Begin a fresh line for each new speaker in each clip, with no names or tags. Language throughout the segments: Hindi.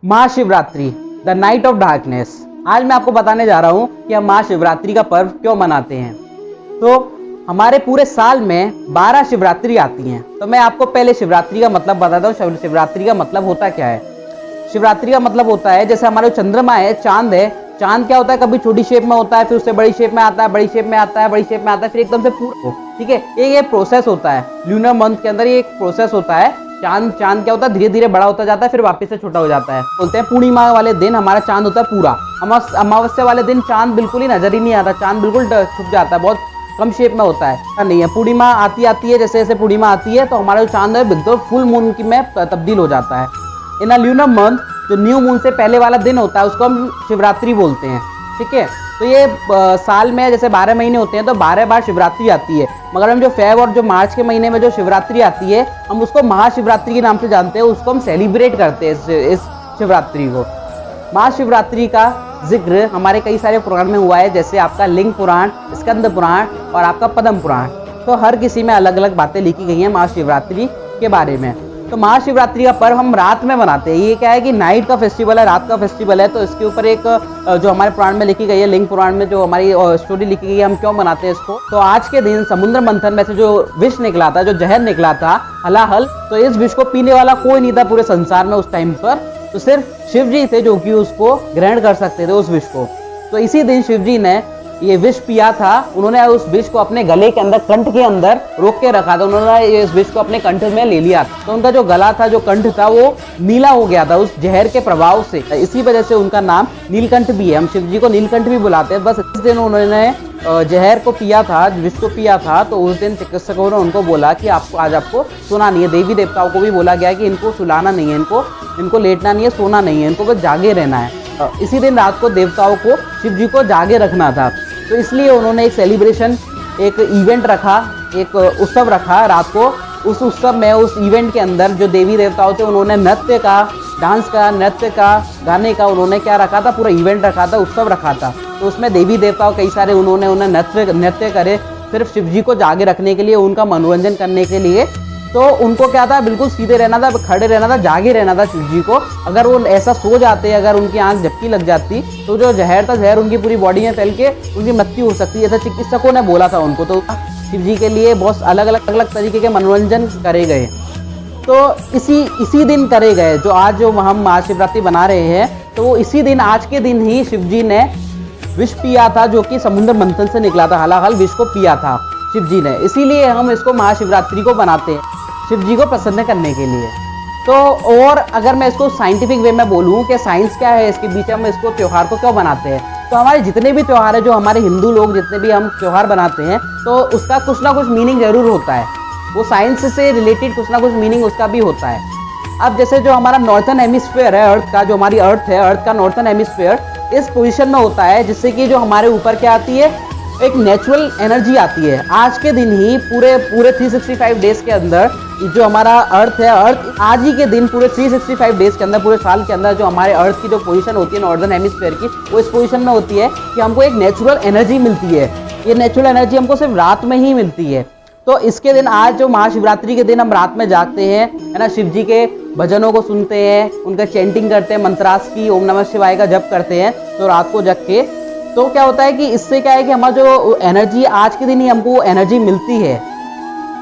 Mahashivratri, the night of darkness. आज मैं आपको बताने जा रहा हूँ कि हम महाशिवरात्रि का पर्व क्यों मनाते हैं। तो हमारे पूरे साल में 12 शिवरात्रि आती हैं। तो मैं आपको पहले शिवरात्रि का मतलब बताता हूँ। शिवरात्रि का मतलब होता क्या है। शिवरात्रि का मतलब होता है जैसे हमारे चंद्रमा है, चांद है। चांद क्या होता है, कभी छोटी शेप में होता है, फिर उससे बड़ी शेप में आता है, बड़ी शेप में आता है, बड़ी शेप में आता है, फिर एकदम से पूरा। ठीक है, ये प्रोसेस होता है ल्यूनर मंथ के अंदर। ये एक प्रोसेस होता है। चांद क्या होता है, धीरे धीरे बड़ा होता जाता है, फिर वापस से छोटा हो जाता है। बोलते हैं पूर्णिमा वाले दिन हमारा चांद होता है पूरा। अमावस्या वाले दिन चांद बिल्कुल ही नजर ही नहीं आता, चांद बिल्कुल छुप जाता है, बहुत कम शेप में होता है। नहीं है, पूर्णिमा आती है, जैसे जैसे पूर्णिमा आती है तो हमारा जो चांद है बिल्कुल फुल मून की में तब्दील हो जाता है। इन अ ल्यूनर मंथ, जो न्यू मून से पहले वाला दिन होता है उसको हम शिवरात्रि बोलते हैं। ठीक है, तो ये साल में जैसे 12 महीने होते हैं तो 12 बार शिवरात्रि आती है। मगर हम जो फेब और जो मार्च के महीने में जो शिवरात्रि आती है हम उसको महाशिवरात्रि के नाम से जानते हैं। उसको हम सेलिब्रेट करते हैं इस शिवरात्रि को। महाशिवरात्रि का जिक्र हमारे कई सारे पुराण में हुआ है, जैसे आपका लिंग पुराण, स्कंद पुराण और आपका पद्म पुराण। तो हर किसी में अलग अलग बातें लिखी गई हैं महाशिवरात्रि के बारे में। तो महाशिवरात्रि का पर्व हम रात में मनाते हैं। ये क्या है कि नाइट का फेस्टिवल है, रात का फेस्टिवल है। तो इसके ऊपर एक जो हमारे पुराण में लिखी गई है, लिंग पुराण में जो हमारी स्टोरी लिखी गई है, हम क्यों मनाते हैं इसको। तो आज के दिन समुद्र मंथन में से जो विष निकला था, जो जहर निकला था हलाहल, तो इस विष को पीने वाला कोई नहीं था पूरे संसार में उस टाइम पर। तो सिर्फ शिव जी थे जो कि उसको ग्रहण कर सकते थे, उस विष को। तो इसी दिन शिव जी ने ये विष पिया था। उन्होंने उस विष को अपने गले के अंदर, कंठ के अंदर रोक के रखा था। उन्होंने इस विष को अपने कंठ में ले लिया था। तो उनका जो गला था, जो कंठ था, वो नीला हो गया था उस जहर के प्रभाव से। इसी वजह से उनका नाम नीलकंठ भी है। हम शिव जी को नीलकंठ भी बुलाते हैं। बस इस दिन उन्होंने जहर को पिया था, विष को पिया था। तो उस दिन चिकित्सकों ने उनको बोला कि आपको आज आपको सोना नहीं है। देवी देवताओं को भी बोला गया कि इनको सुलाना नहीं है, इनको लेटना नहीं है, सोना नहीं है, इनको बस जागे रहना है। इसी दिन रात को देवताओं को, शिव जी को जागे रखना था। तो इसलिए उन्होंने एक सेलिब्रेशन, एक इवेंट रखा, एक उत्सव रखा रात को। उस उत्सव में, उस इवेंट के अंदर जो देवी देवताओं थे उन्होंने नृत्य का, डांस का, नृत्य का, गाने का उन्होंने क्या रखा था, पूरा इवेंट रखा था, उत्सव रखा था। तो उसमें देवी देवताओं कई सारे उन्होंने नृत्य करे, सिर्फ शिव जी को जागे रखने के लिए, उनका मनोरंजन करने के लिए। तो उनको क्या था, बिल्कुल सीधे रहना था, खड़े रहना था, जागे रहना था शिव जी को। अगर वो ऐसा सो जाते, अगर उनकी आंख झपकी लग जाती तो जो जहर था, जहर उनकी पूरी बॉडी में फैल के उनकी मृत्यु हो सकती है, ऐसा चिकित्सकों ने बोला था उनको। तो शिव जी के लिए बहुत अलग अलग तरीके के मनोरंजन करे गए। तो इसी दिन करे गए, जो आज जो हम महाशिवरात्रि बना रहे हैं, तो वो इसी दिन, आज के दिन ही शिव जी ने विष पिया था, जो कि समुद्र मंथन से निकला था। हलाहल विष को पिया था शिव जी ने। इसीलिए हम इसको महाशिवरात्रि को बनाते हैं, शिव जी को प्रसन्न करने के लिए। तो और अगर मैं इसको साइंटिफिक वे में बोलूँ कि साइंस क्या है इसके पीछे, हम इसको त्यौहार को क्यों बनाते हैं, तो हमारे जितने भी त्यौहार है, जो हमारे हिंदू लोग जितने भी हम त्यौहार बनाते हैं, तो उसका कुछ ना कुछ मीनिंग जरूर होता है। वो साइंस से रिलेटेड कुछ ना कुछ मीनिंग उसका भी होता है। अब जैसे जो हमारा नॉर्थन हेमिस्फीयर है अर्थ का, जो हमारी अर्थ है, अर्थ का नॉर्थन हेमिस्फीयर इस पोजीशन में होता है, जिससे कि जो हमारे ऊपर क्या आती है, एक नेचुरल एनर्जी आती है। आज के दिन ही पूरे 365 डेज के अंदर जो हमारा अर्थ है, अर्थ आज ही के दिन पूरे 365 डेज के अंदर, पूरे साल के अंदर जो हमारे अर्थ की जो पोजीशन होती है नॉर्दर्न हेमिस्फीयर की, वो इस पोजीशन में होती है कि हमको एक नेचुरल एनर्जी मिलती है। ये नेचुरल एनर्जी हमको सिर्फ रात में ही मिलती है। तो इसके दिन, आज जो महाशिवरात्रि के दिन हम रात में जागते हैं, है ना, शिव जी के भजनों को सुनते हैं, उनका चैंटिंग करते हैं, मंत्रास की, ओम नमः शिवाय का जप करते हैं, तो रात को जग के, तो क्या होता है कि इससे क्या है कि हमारा जो एनर्जी, आज के दिन ही हमको एनर्जी मिलती है।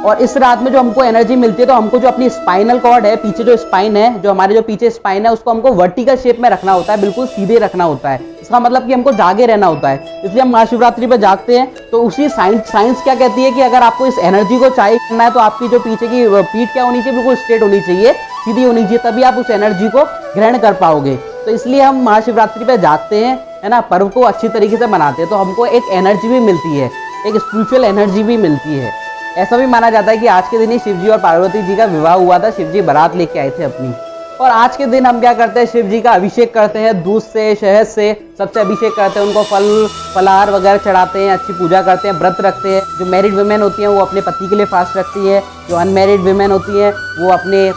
और इस रात में जो हमको एनर्जी मिलती है, तो हमको जो अपनी स्पाइनल कॉर्ड है, पीछे जो स्पाइन है, जो हमारे जो पीछे स्पाइन है, उसको हमको वर्टिकल शेप में रखना होता है, बिल्कुल सीधे रखना होता है। इसका मतलब कि हमको जागे रहना होता है। इसलिए हम महाशिवरात्रि पर जागते हैं। तो उसी साइंस क्या कहती है कि अगर आपको इस एनर्जी को चाहिए करना है, तो आपकी जो पीछे की पीठ क्या होनी चाहिए, बिल्कुल स्ट्रेट होनी चाहिए, सीधी होनी चाहिए, तभी आप उस एनर्जी को ग्रहण कर पाओगे। तो इसलिए हम महाशिवरात्रि पर जागते हैं, है ना, पर्व को अच्छी तरीके से मनाते हैं। तो हमको एक एनर्जी भी मिलती है, एक स्पिरिचुअल एनर्जी भी मिलती है। ऐसा भी माना जाता है कि आज के दिन ही शिव जी और पार्वती जी का विवाह हुआ था। शिव जी बारात लेके आए थे अपनी। और आज के दिन हम क्या करते हैं, शिव जी का अभिषेक करते हैं, दूध से, शहद से, सबसे अभिषेक करते हैं, उनको फल फलाहार वगैरह चढ़ाते हैं, अच्छी पूजा करते हैं, व्रत रखते हैं। जो मैरिड वुमेन होती हैं वो अपने पति के लिए फास्ट रखती है। जो अनमैरिड वुमेन होती हैं वो अपने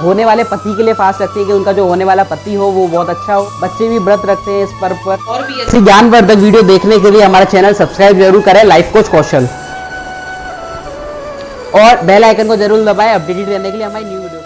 होने वाले पति के लिए फास्ट रखती है कि उनका जो होने वाला पति हो वो बहुत अच्छा हो। बच्चे भी व्रत रखते हैं इस पर्व पर। और भी ऐसी ज्ञानवर्धक वीडियो देखने के लिए हमारा चैनल सब्सक्राइब जरूर करें, लाइफ कोच कौशल, और बेल आइकन को जरूर दबाएं अपडेटेड रहने के लिए हमारी न्यू वीडियो।